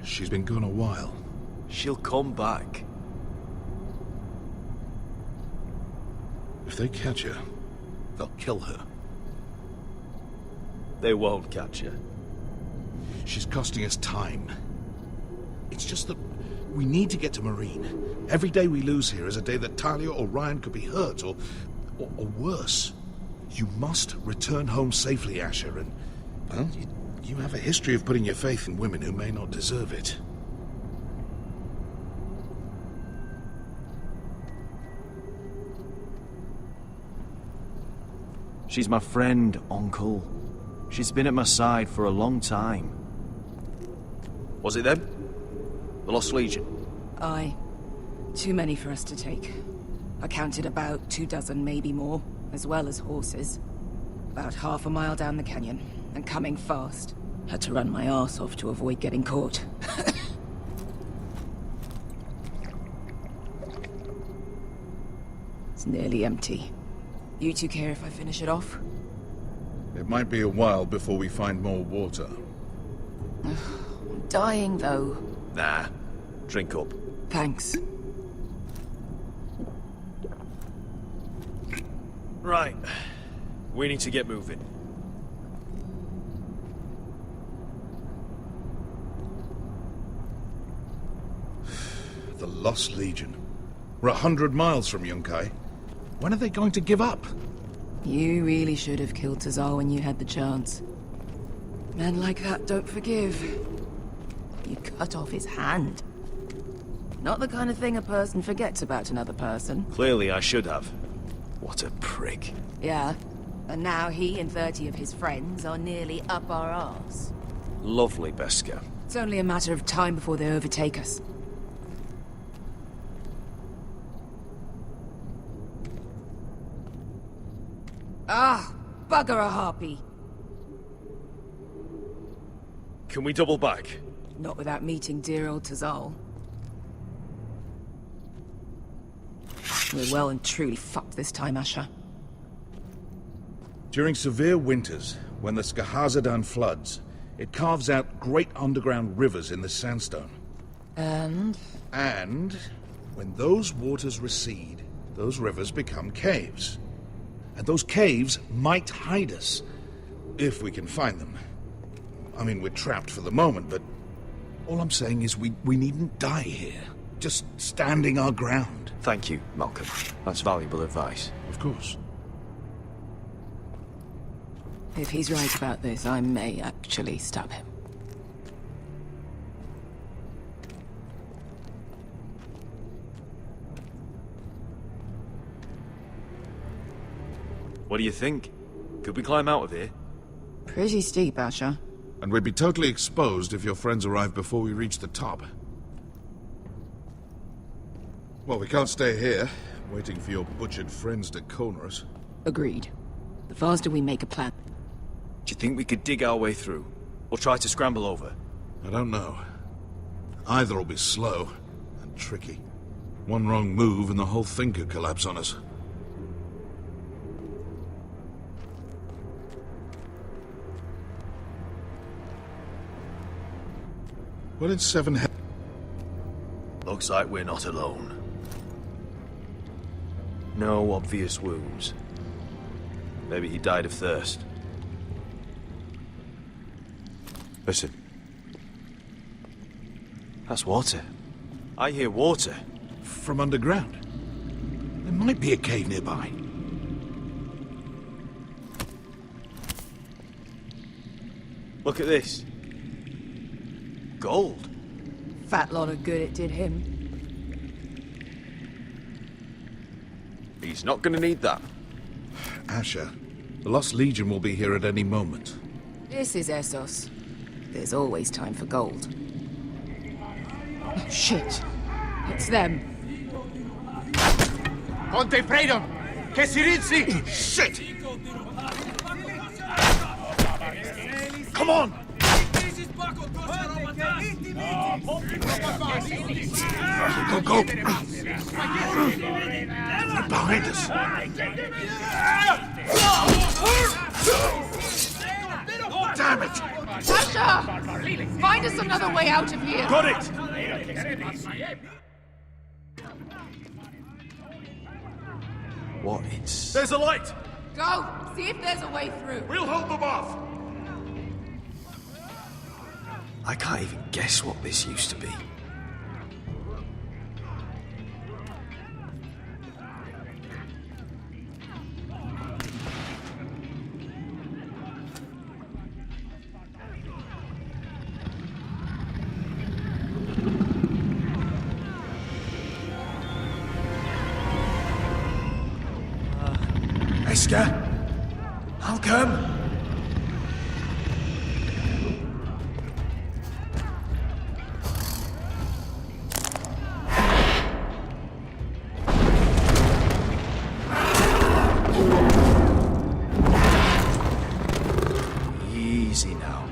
She's been gone a while. She'll come back. If they catch her, they'll kill her. They won't catch her. She's costing us time. It's just that we need to get to Marine. Every day we lose here is a day that Talia or Ryan could be hurt, or worse. You must return home safely, Asher, and, well, you have a history of putting your faith in women who may not deserve it. She's my friend, Uncle. She's been at my side for a long time. Was it them? The Lost Legion? Aye. Too many for us to take. I counted about 24, maybe more, as well as horses. About half a mile down the canyon, and coming fast. Had to run my arse off to avoid getting caught. It's nearly empty. You two care if I finish it off? It might be a while before we find more water. I'm dying, though. Nah. Drink up. Thanks. Right. We need to get moving. The Lost Legion. We're 100 miles from Yunkai. When are they going to give up? You really should have killed Tazal when you had the chance. Men like that don't forgive. You cut off his hand. Not the kind of thing a person forgets about another person. Clearly I should have. What a prick. Yeah. And now he and 30 of his friends are nearly up our arse. Lovely, Beskar. It's only a matter of time before they overtake us. Ah, bugger a harpy. Can we double back? Not without meeting dear old Tazal. We're well and truly fucked this time, Asher. During severe winters, when the Skahazadan floods, it carves out great underground rivers in the sandstone. And when those waters recede, those rivers become caves. And those caves might hide us, if we can find them. I mean, we're trapped for the moment, but all I'm saying is we needn't die here. Just standing our ground. Thank you, Malcolm. That's valuable advice. Of course. if he's right about this, I may actually stab him. What do you think? Could we climb out of here? Pretty steep, Asher. And we'd be totally exposed if your friends arrive before we reach the top. Well, we can't stay here, waiting for your butchered friends to corner us. Agreed. The faster we make a plan. Do you think we could dig our way through? Or try to scramble over? I don't know. Either will be slow and tricky. One wrong move and the whole thing could collapse on us. What did Seven have? Looks like we're not alone. No obvious wounds. Maybe he died of thirst. Listen. That's water. I hear water. From underground. There might be a cave nearby. Look at this. Gold. Fat lot of good it did him. He's not gonna need that. Asher, the Lost Legion will be here at any moment. This is Essos. There's always time for gold. Oh, shit. It's them. Conte Freedom! Che si rizzi! Shit! Come on! Go, go! They're behind us! Damn it! Sasha! Find us another way out of here! Got it! What is... There's a light! Go! See if there's a way through. We'll hold them off! I can't even guess what this used to be. I'll come. Easy now.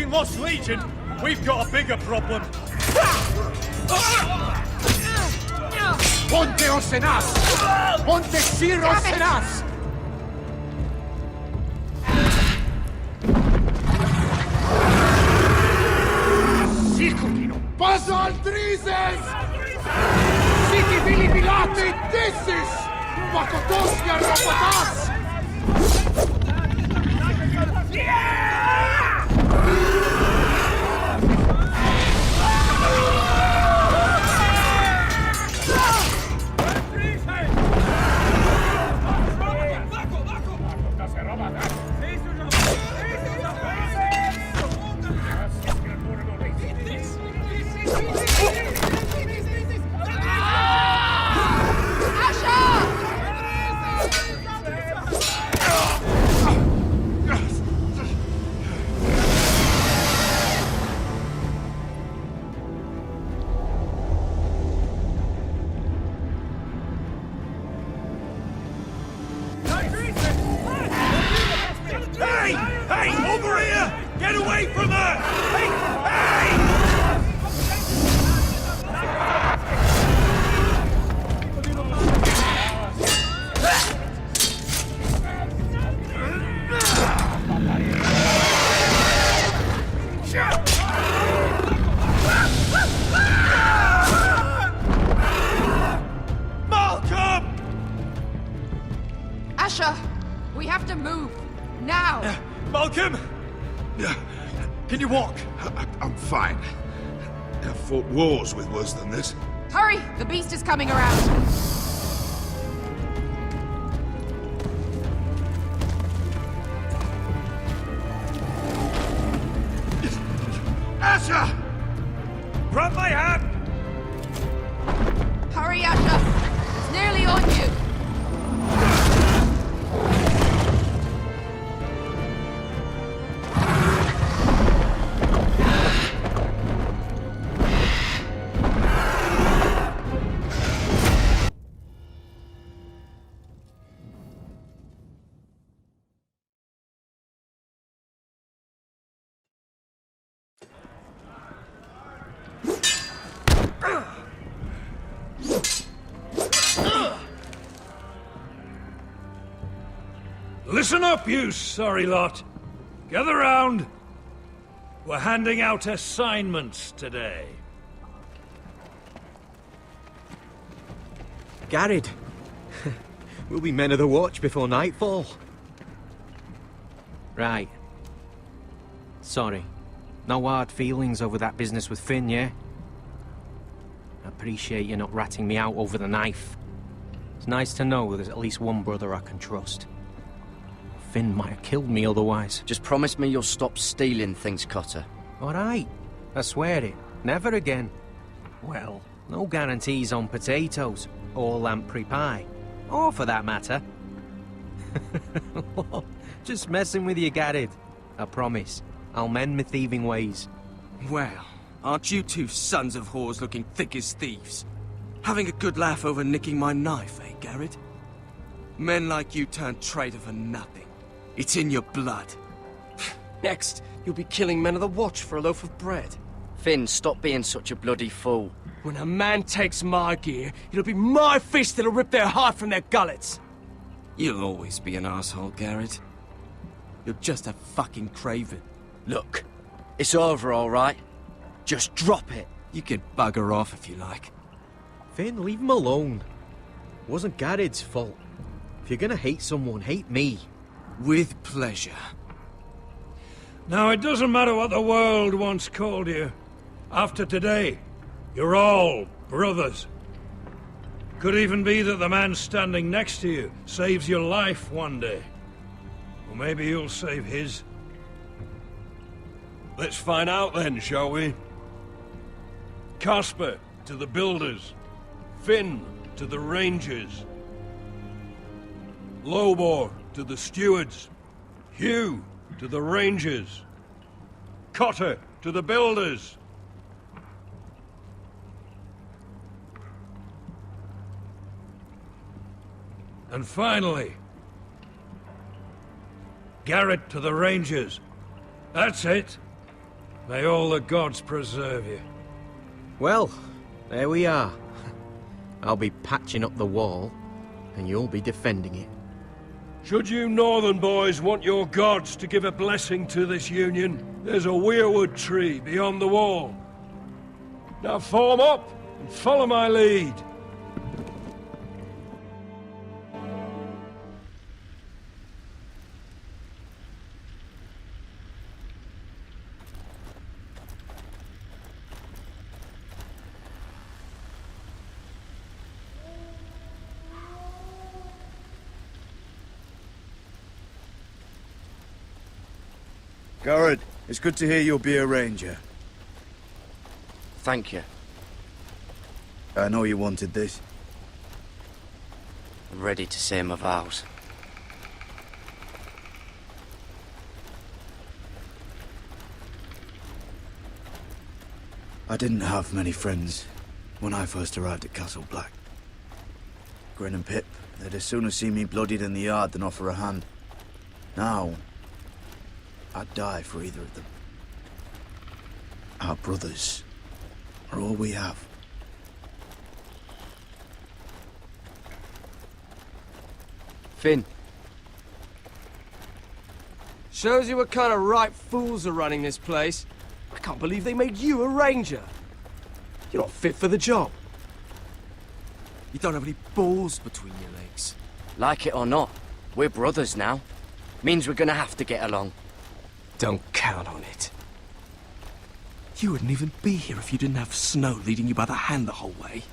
Lost Legion, we've got a bigger problem. Ponteos en as! Ponte Siros en as! Siculino! Paso al Trises! Siti Vilibilate Desis! Pakotosnia Rapatas! We have to move. Now! Malcolm! Can you walk? I'm fine. I've fought wars with worse than this. Hurry! The beast is coming around. Asher! Grab my hand! Hurry, Asher! It's nearly on you! Listen up, you sorry lot. Gather round. We're handing out assignments today. Garrett. We'll be men of the watch before nightfall. Right. Sorry. No hard feelings over that business with Finn, yeah? I appreciate you not ratting me out over the knife. It's nice to know there's at least one brother I can trust. Finn might have killed me otherwise. Just promise me you'll stop stealing things, Cotter. All right. I swear it. Never again. Well, no guarantees on potatoes, or lamprey pie. Or for that matter. Just messing with you, Garrett. I promise. I'll mend my thieving ways. Well, Aren't you two sons of whores looking thick as thieves? Having a good laugh over nicking my knife, eh, Garrett? Men like you turn traitor for nothing. It's in your blood. Next, you'll be killing men of the Watch for a loaf of bread. Finn, stop being such a bloody fool. When a man takes my gear, it'll be my fist that'll rip their heart from their gullets. You'll always be an asshole, Garrett. You're just a fucking craven. Look, it's over, all right? Just drop it. You can bugger off if you like. Finn, leave him alone. It wasn't Garrett's fault. If you're gonna hate someone, hate me. With pleasure. Now, it doesn't matter what the world once called you. After today, you're all brothers. Could even be that the man standing next to you saves your life one day. Or maybe you'll save his. Let's find out then, shall we? Casper to the builders. Finn to the rangers. Lobor to the stewards. Hugh to the rangers. Cotter to the builders. And finally, Garrett to the rangers. That's it. May all the gods preserve you. Well, there we are. I'll be patching up the wall, and you'll be defending it. Should you northern boys want your gods to give a blessing to this union, there's a weirwood tree beyond the wall. Now form up and follow my lead. Garrett, it's good to hear you'll be a ranger. Thank you. I know you wanted this. I'm ready to say my vows. I didn't have many friends when I first arrived at Castle Black. Grin and Pip, they'd as soon have seen me bloodied in the yard than offer a hand. Now, I'd die for either of them. Our brothers are all we have. Finn. Shows you what kind of right fools are running this place. I can't believe they made you a ranger. You're not fit for the job. You don't have any balls between your legs. Like it or not, we're brothers now. Means we're gonna have to get along. Don't count on it. You wouldn't even be here if you didn't have Snow leading you by the hand the whole way.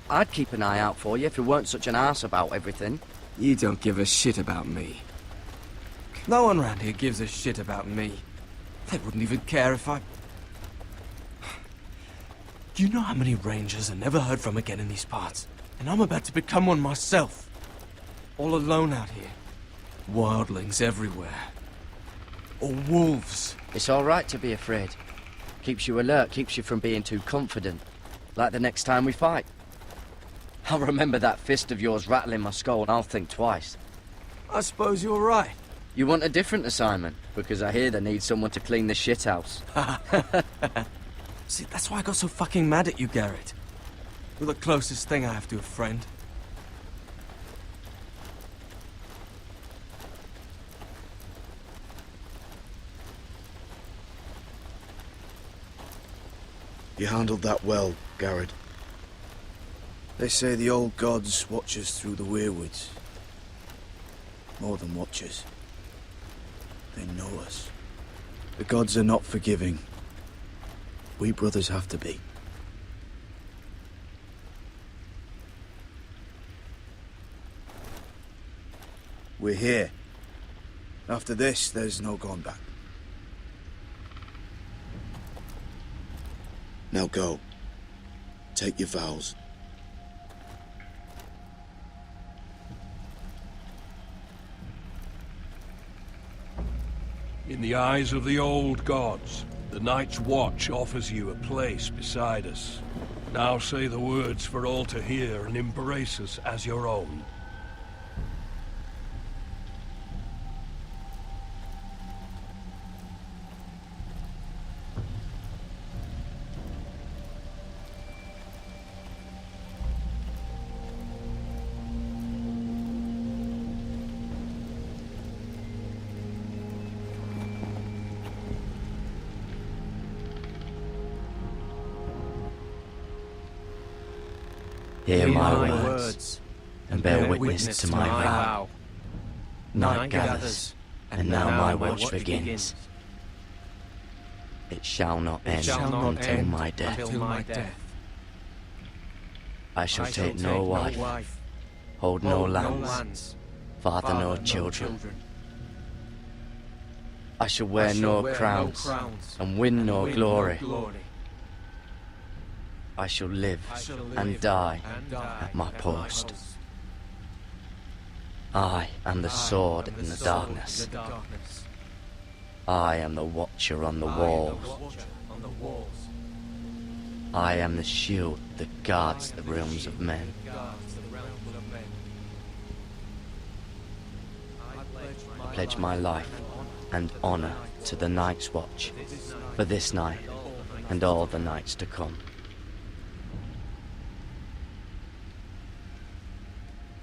I'd keep an eye out for you if you weren't such an arse about everything. You don't give a shit about me. No one around here gives a shit about me. They wouldn't even care if I... Do you know how many rangers are never heard from again in these parts? And I'm about to become one myself. All alone out here. Wildlings everywhere. Or wolves. It's all right to be afraid. Keeps you alert, keeps you from being too confident. Like the next time we fight. I'll remember that fist of yours rattling my skull and I'll think twice. I suppose you're right. You want a different assignment? Because I hear they need someone to clean the shithouse. See, that's why I got so fucking mad at you, Garrett. You're the closest thing I have to a friend. You handled that well, Garrett. They say the old gods watch us through the weirwoods. More than watch us. They know us. The gods are not forgiving. We brothers have to be. We're here. After this, there's no going back. Now go. Take your vows. the eyes of the old gods, the Night's Watch offers you a place beside us. Now say the words for all to hear and embrace us as your own. Hear my words, and bear witness to my vow. Night gathers, and now my watch begins. It shall not end until my death. I shall take no wife, hold no lands, father no children. I shall wear no crowns, and win no glory. I shall live and die at my post. I am the sword in the darkness. I am the watcher on the walls. I am the shield that guards the realms of men. I pledge my life and honor to the Night's Watch for this night and all the nights to come.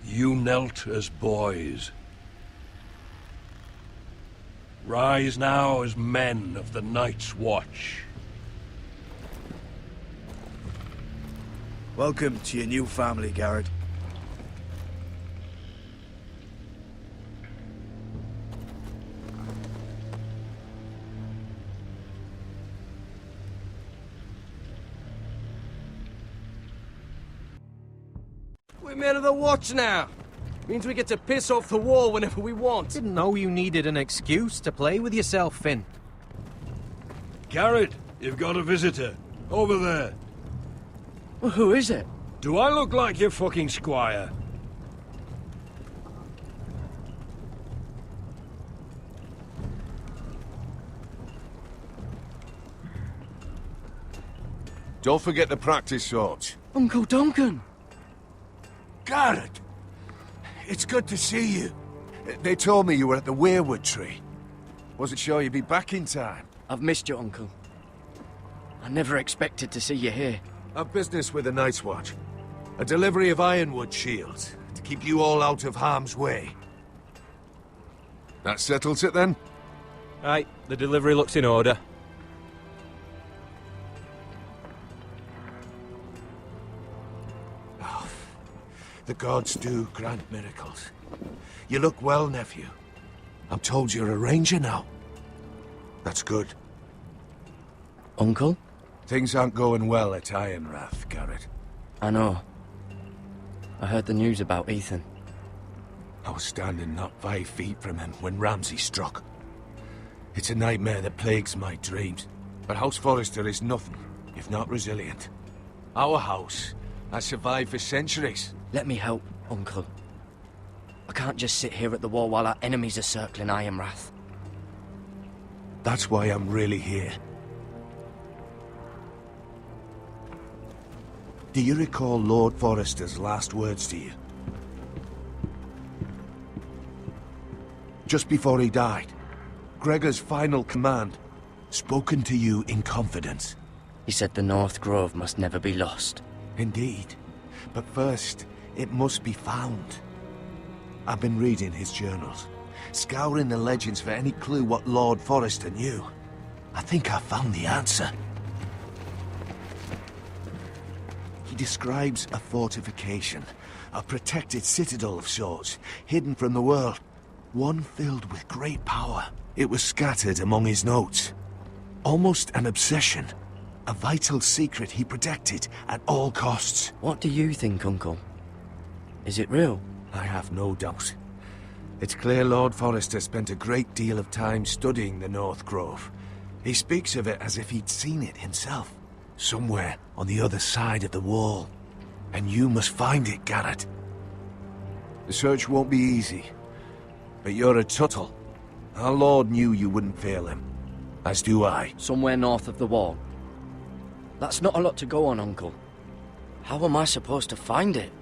You knelt as boys. Rise now as men of the Night's Watch. Welcome to your new family, Garrett. We're men of the Watch now. Means we get to piss off the wall whenever we want. Didn't know you needed an excuse to play with yourself, Finn. Garrett, you've got a visitor. Over there. Well, who is it? Do I look like your fucking squire? Don't forget the practice swords. Uncle Duncan! Garrett! It's good to see you. They told me you were at the weirwood tree. Wasn't sure you'd be back in time. I've missed you, Uncle. I never expected to see you here. I've business with the Night's Watch. A delivery of ironwood shields, to keep you all out of harm's way. That settles it then? Right, the delivery looks in order. The gods do grant miracles. You look well, nephew. I'm told you're a ranger now. That's good. Uncle? Things aren't going well at Ironrath, Garrett. I know. I heard the news about Ethan. I was standing not 5 feet from him when Ramsay struck. It's a nightmare that plagues my dreams. But House Forrester is nothing, if not resilient. Our house has survived for centuries. Let me help, Uncle. I can't just sit here at the wall while our enemies are circling Ironrath. That's why I'm really here. Do you recall Lord Forrester's last words to you? Just before he died, Gregor's final command, spoken to you in confidence. He said the North Grove must never be lost. Indeed. But first, it must be found. I've been reading his journals, scouring the legends for any clue what Lord Forrester knew. I think I found the answer. He describes a fortification, a protected citadel of sorts, hidden from the world, one filled with great power. It was scattered among his notes. Almost an obsession, a vital secret he protected at all costs. What do you think, Uncle? Is it real? I have no doubt. It's clear Lord Forrester spent a great deal of time studying the North Grove. He speaks of it as if he'd seen it himself, somewhere on the other side of the wall. And you must find it, Garrett. The search won't be easy, but you're a Tuttle, Our Lord knew you wouldn't fail him. As do I. Somewhere north of the wall. That's not a lot to go on, Uncle. How am I supposed to find it?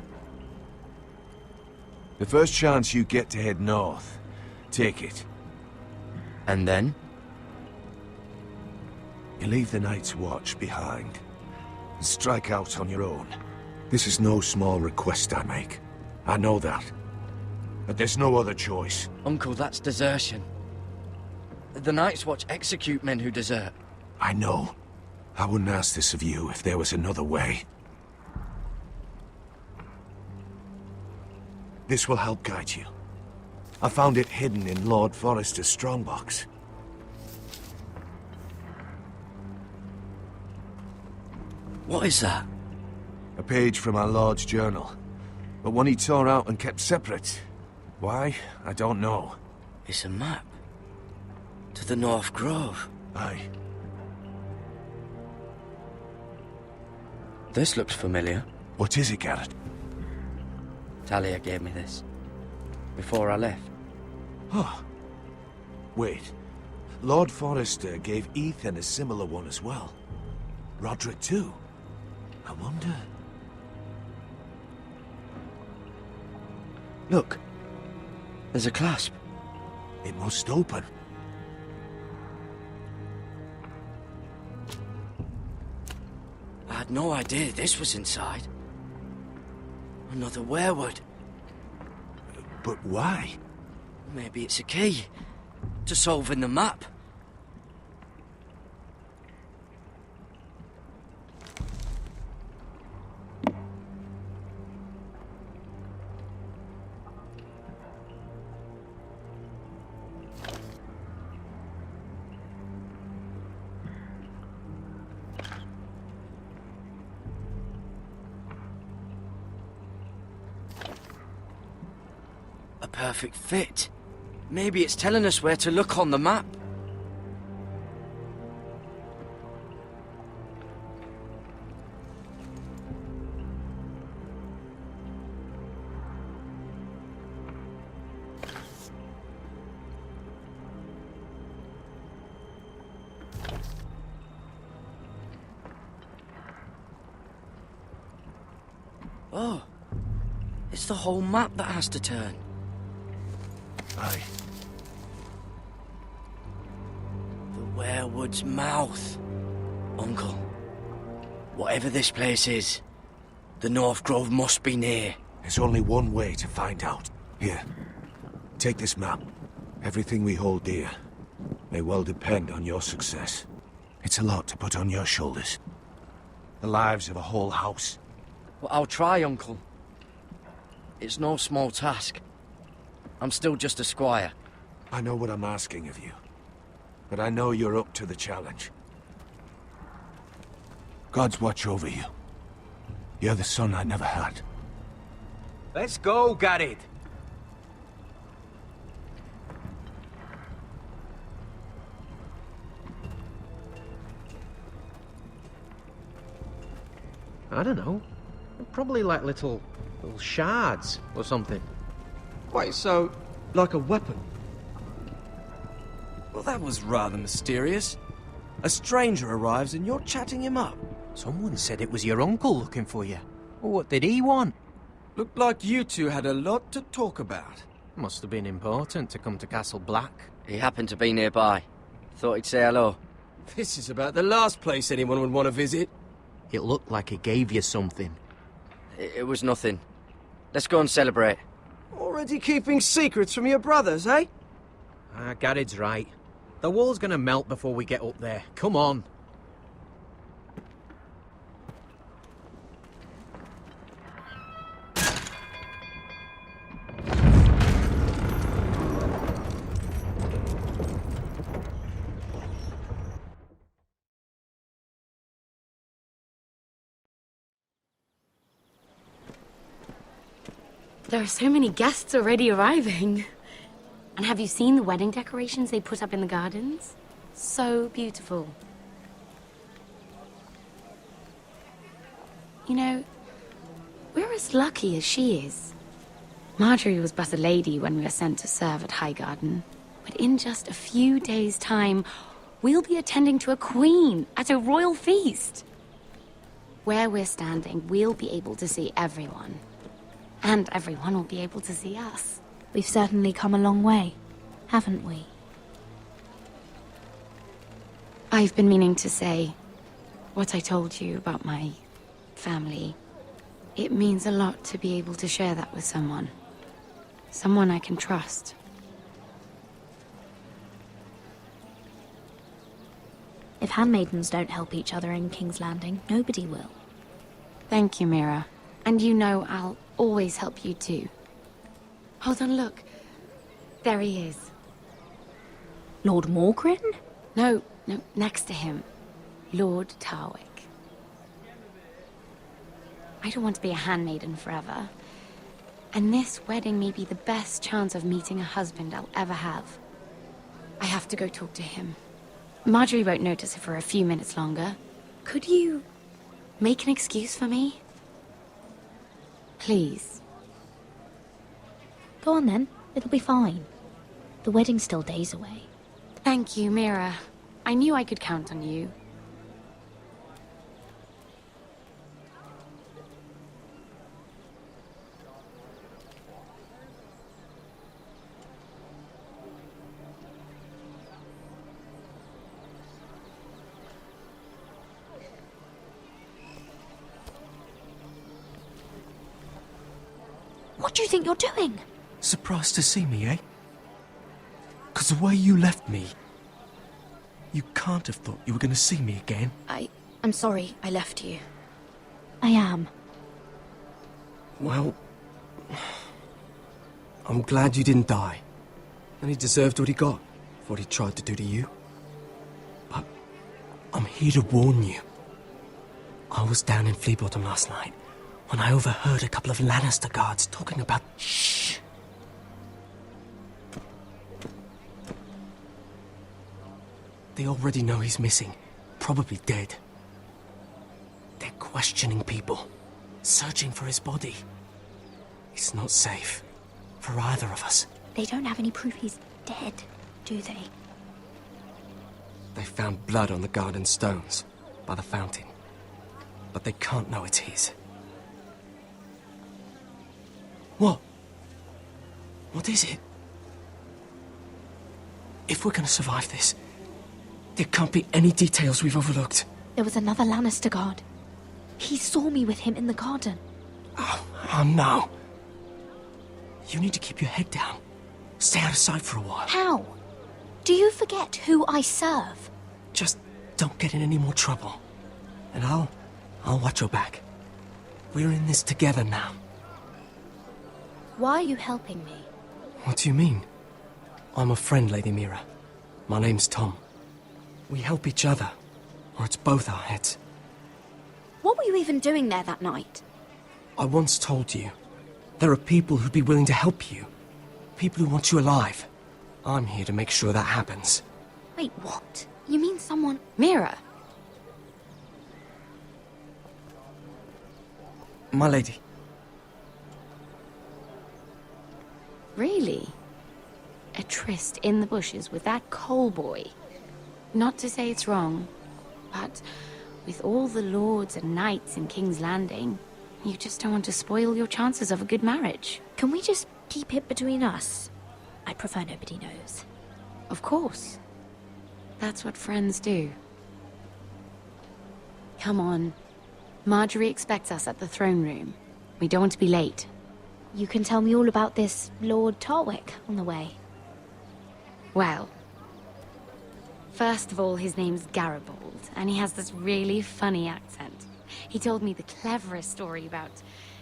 The first chance you get to head north, take it. And then? You leave the Night's Watch behind, and strike out on your own. This is no small request I make. I know that. But there's no other choice. Uncle, that's desertion. The Night's Watch execute men who desert. I know. I wouldn't ask this of you if there was another way. This will help guide you. I found it hidden in Lord Forrester's strongbox. What is that? A page from our Lord's journal. But one he tore out and kept separate. Why? I don't know. It's a map. To the North Grove. Aye. This looks familiar. What is it, Garrett? Talia gave me this. Before I left. Oh. Wait. Lord Forrester gave Ethan a similar one as well. Roderick too. I wonder... Look. There's a clasp. It must open. I had no idea this was inside. Another werewood. But why? Maybe it's a key to solving the map. A perfect fit. Maybe it's telling us where to look on the map. Oh, it's the whole map that has to turn. Aye. The werewood's mouth. Uncle, whatever this place is, the North Grove must be near. There's only one way to find out. Here, take this map. Everything we hold dear may well depend on your success. It's a lot to put on your shoulders. The lives of a whole house. Well, I'll try, Uncle. It's no small task. I'm still just a squire. I know what I'm asking of you, but I know you're up to the challenge. God's watch over you. You're the son I never had. Let's go, Garrett. I don't know. Probably like little shards or something. Wait, so, like a weapon? Well, that was rather mysterious. A stranger arrives and you're chatting him up. Someone said it was your uncle looking for you. Well, what did he want? Looked like you two had a lot to talk about. Must have been important to come to Castle Black. He happened to be nearby. Thought he'd say hello. This is about the last place anyone would want to visit. It looked like he gave you something. It was nothing. Let's go and celebrate. Already keeping secrets from your brothers, eh? Garrett's right. The wall's gonna melt before we get up there. Come on. There are so many guests already arriving. And have you seen the wedding decorations they put up in the gardens? So beautiful. You know, we're as lucky as she is. Marjorie was but a lady when we were sent to serve at Highgarden. But in just a few days' time, we'll be attending to a queen at a royal feast. Where we're standing, we'll be able to see everyone. And everyone will be able to see us. We've certainly come a long way, haven't we? I've been meaning to say what I told you about my family. It means a lot to be able to share that with someone. Someone I can trust. If handmaidens don't help each other in King's Landing, nobody will. Thank you, Mira. And you know I'll always help you too. Hold on, look. There he is. Lord Morgrin? No, next to him. Lord Tarwick. I don't want to be a handmaiden forever. And this wedding may be the best chance of meeting a husband I'll ever have. I have to go talk to him. Marjorie won't notice it for a few minutes longer. Could you make an excuse for me? Please. Go on then. It'll be fine. The wedding's still days away. Thank you, Mira. I knew I could count on you. What do you think you're doing? Surprised to see me, eh? 'Cause the way you left me, you can't have thought you were going to see me again. I'm sorry I left you. I am. Well, I'm glad you didn't die. And he deserved what he got for what he tried to do to you. But I'm here to warn you. I was down in Fleabottom last night when I overheard a couple of Lannister guards talking about... Shh! They already know he's missing, probably dead. They're questioning people, searching for his body. It's not safe for either of us. They don't have any proof he's dead, do they? They found blood on the garden stones by the fountain, but they can't know it's his. What? What is it? If we're gonna survive this, there can't be any details we've overlooked. There was another Lannister guard. He saw me with him in the garden. Oh no. You need to keep your head down. Stay out of sight for a while. How? Do you forget who I serve? Just don't get in any more trouble. And I'll watch your back. We're in this together now. Why are you helping me? What do you mean? I'm a friend, Lady Mira. My name's Tom. We help each other, or it's both our heads. What were you even doing there that night? I once told you, there are people who'd be willing to help you. People who want you alive. I'm here to make sure that happens. Wait, what? You mean someone... Mira! My lady. Really? A tryst in the bushes with that coal boy? Not to say it's wrong, but with all the lords and knights in King's Landing, you just don't want to spoil your chances of a good marriage. Can we just keep it between us? I prefer nobody knows. Of course. That's what friends do. Come on. Marjorie expects us at the throne room. We don't want to be late. You can tell me all about this Lord Tarwick on the way. Well, first of all, his name's Garibold, and he has this really funny accent. He told me the cleverest story about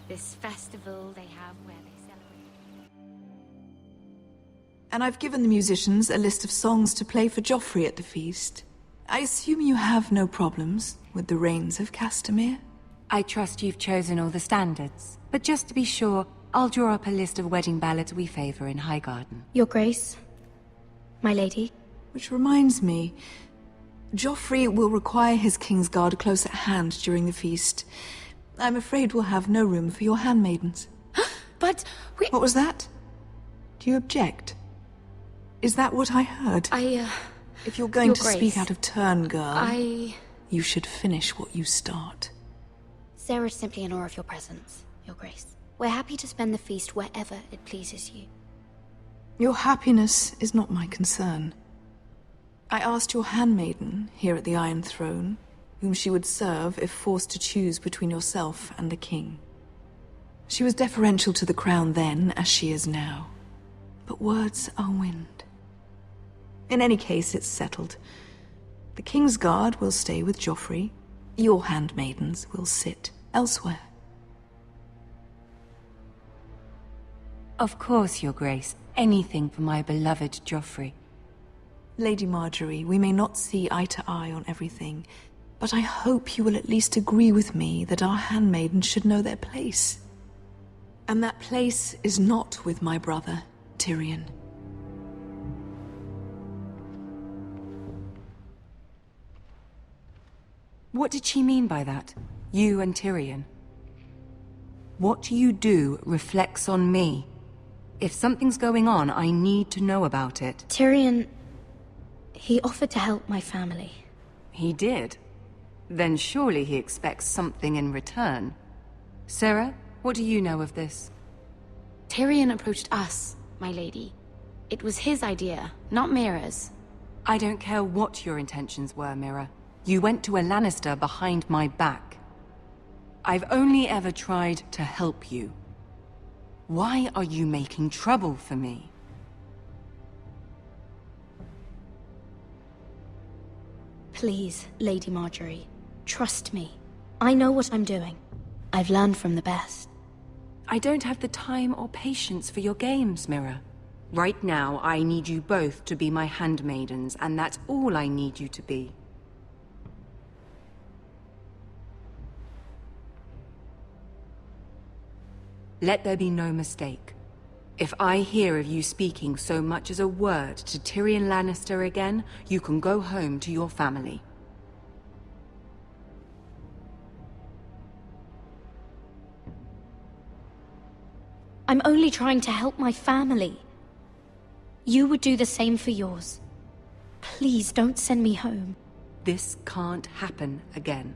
this festival they have where they celebrate. And I've given the musicians a list of songs to play for Joffrey at the feast. I assume you have no problems with the Rains of Castamere? I trust you've chosen all the standards, but just to be sure, I'll draw up a list of wedding ballads we favor in Highgarden. Your Grace, my lady. Which reminds me, Joffrey will require his Kingsguard close at hand during the feast. I'm afraid we'll have no room for your handmaidens. But What was that? Do you object? Is that what I heard? If you're going Your to Grace, speak out of turn, girl, you should finish what you start. Sarah's simply in awe of your presence, Your Grace. We're happy to spend the feast wherever it pleases you. Your happiness is not my concern. I asked your handmaiden, here at the Iron Throne, whom she would serve if forced to choose between yourself and the king. She was deferential to the crown then, as she is now. But words are wind. In any case, it's settled. The King's Guard will stay with Joffrey. Your handmaidens will sit elsewhere. Of course, Your Grace. Anything for my beloved Joffrey. Lady Marjorie, we may not see eye to eye on everything, but I hope you will at least agree with me that our handmaidens should know their place. And that place is not with my brother, Tyrion. What did she mean by that? You and Tyrion? What you do reflects on me. If something's going on, I need to know about it. Tyrion... he offered to help my family. He did? Then surely he expects something in return. Sarah, what do you know of this? Tyrion approached us, my lady. It was his idea, not Mira's. I don't care what your intentions were, Mira. You went to a Lannister behind my back. I've only ever tried to help you. Why are you making trouble for me? Please, Lady Marjorie, trust me. I know what I'm doing. I've learned from the best. I don't have the time or patience for your games, Mira. Right now, I need you both to be my handmaidens, and that's all I need you to be. Let there be no mistake. If I hear of you speaking so much as a word to Tyrion Lannister again, you can go home to your family. I'm only trying to help my family. You would do the same for yours. Please don't send me home. This can't happen again.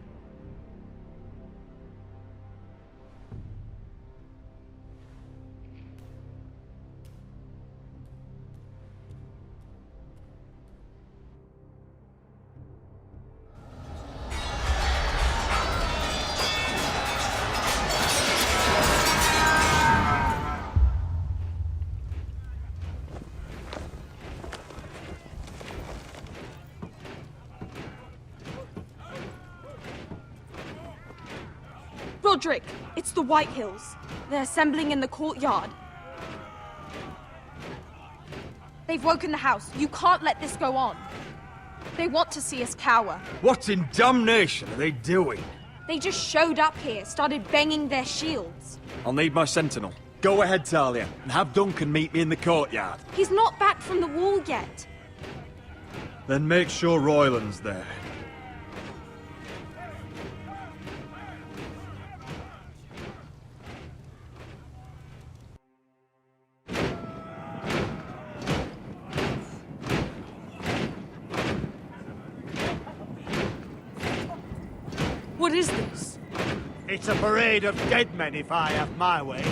Roderick, it's the White Hills. They're assembling in the courtyard. They've woken the house. You can't let this go on. They want to see us cower. What in damnation are they doing? They just showed up here, started banging their shields. I'll need my sentinel. Go ahead, Talia, and have Duncan meet me in the courtyard. He's not back from the wall yet. Then make sure Royland's there. What is this? It's a parade of dead men, if I have my way.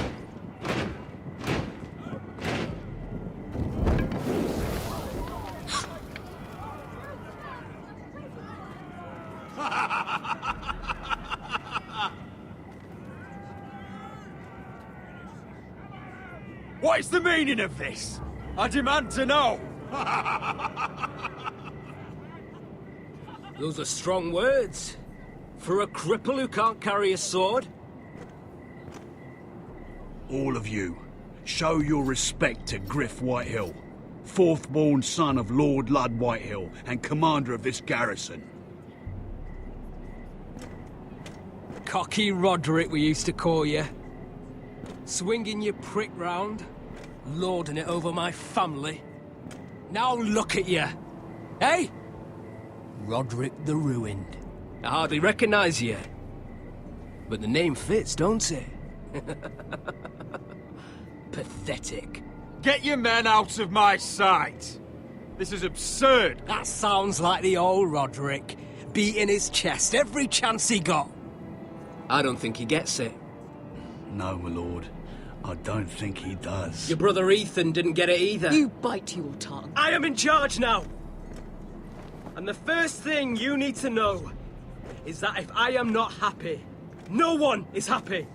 What is the meaning of this? I demand to know! Those are strong words. For a cripple who can't carry a sword? All of you, show your respect to Griff Whitehill, fourth-born son of Lord Ludd Whitehill and commander of this garrison. Cocky Roderick, we used to call you. Swinging your prick round, lording it over my family. Now look at you! Hey? Roderick the Ruined. I hardly recognise you. But the name fits, don't it? Pathetic. Get your men out of my sight! This is absurd. That sounds like the old Roderick, beating his chest every chance he got. I don't think he gets it. No, my lord. I don't think he does. Your brother Ethan didn't get it either. You bite your tongue. I am in charge now. And the first thing you need to know is that if I am not happy, no one is happy.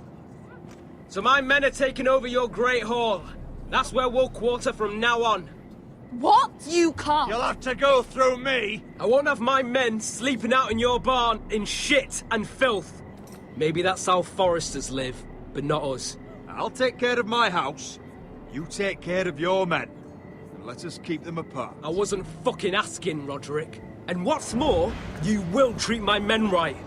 So my men are taking over your Great Hall. That's where we'll quarter from now on. What? You can't. You'll have to go through me. I won't have my men sleeping out in your barn in shit and filth. Maybe that's how Forresters live, but not us. I'll take care of my house. You take care of your men. And let us keep them apart. I wasn't fucking asking, Roderick. And what's more, you will treat my men right.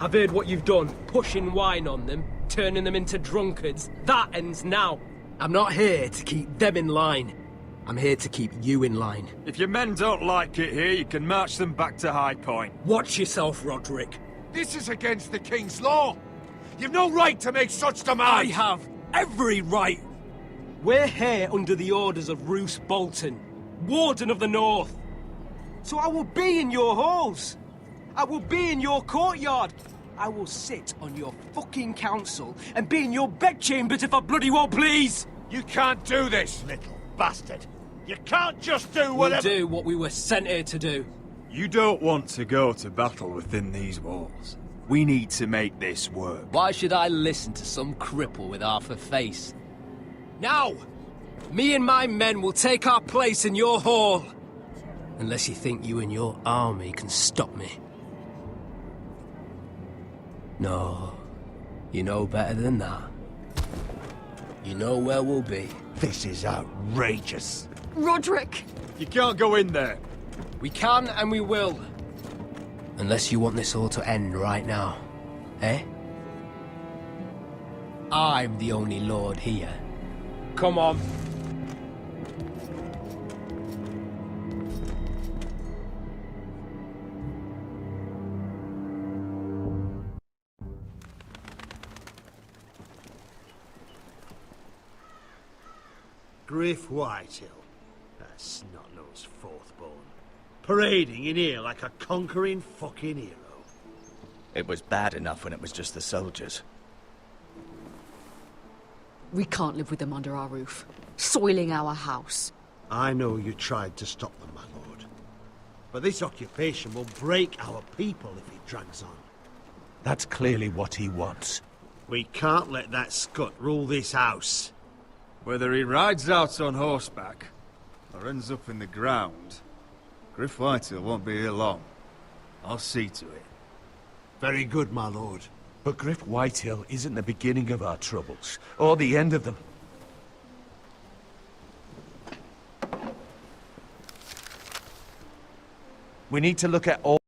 I've heard what you've done, pushing wine on them, turning them into drunkards. That ends now. I'm not here to keep them in line. I'm here to keep you in line. If your men don't like it here, you can march them back to High Point. Watch yourself, Roderick. This is against the King's law. You've no right to make such demands. I have every right. We're here under the orders of Roose Bolton, Warden of the North. So I will be in your halls. I will be in your courtyard. I will sit on your fucking council and be in your bedchambers if I bloody well please. You can't do this, little bastard. You can't just do whatever... We'll do what we were sent here to do. You don't want to go to battle within these walls. We need to make this work. Why should I listen to some cripple with half a face? Now, me and my men will take our place in your hall. Unless you think you and your army can stop me. No, you know better than that. You know where we'll be. This is outrageous. Roderick! You can't go in there. We can and we will. Unless you want this all to end right now. Eh? I'm the only lord here. Come on. Griff Whitehill, that snot-nosed fourth-born, parading in here like a conquering fucking hero. It was bad enough when it was just the soldiers. We can't live with them under our roof, soiling our house. I know you tried to stop them, my lord. But this occupation will break our people if it drags on. That's clearly what he wants. We can't let that scut rule this house. Whether he rides out on horseback or ends up in the ground, Griff Whitehill won't be here long. I'll see to it. Very good, my lord. But Griff Whitehill isn't the beginning of our troubles, or the end of them. We need to look at all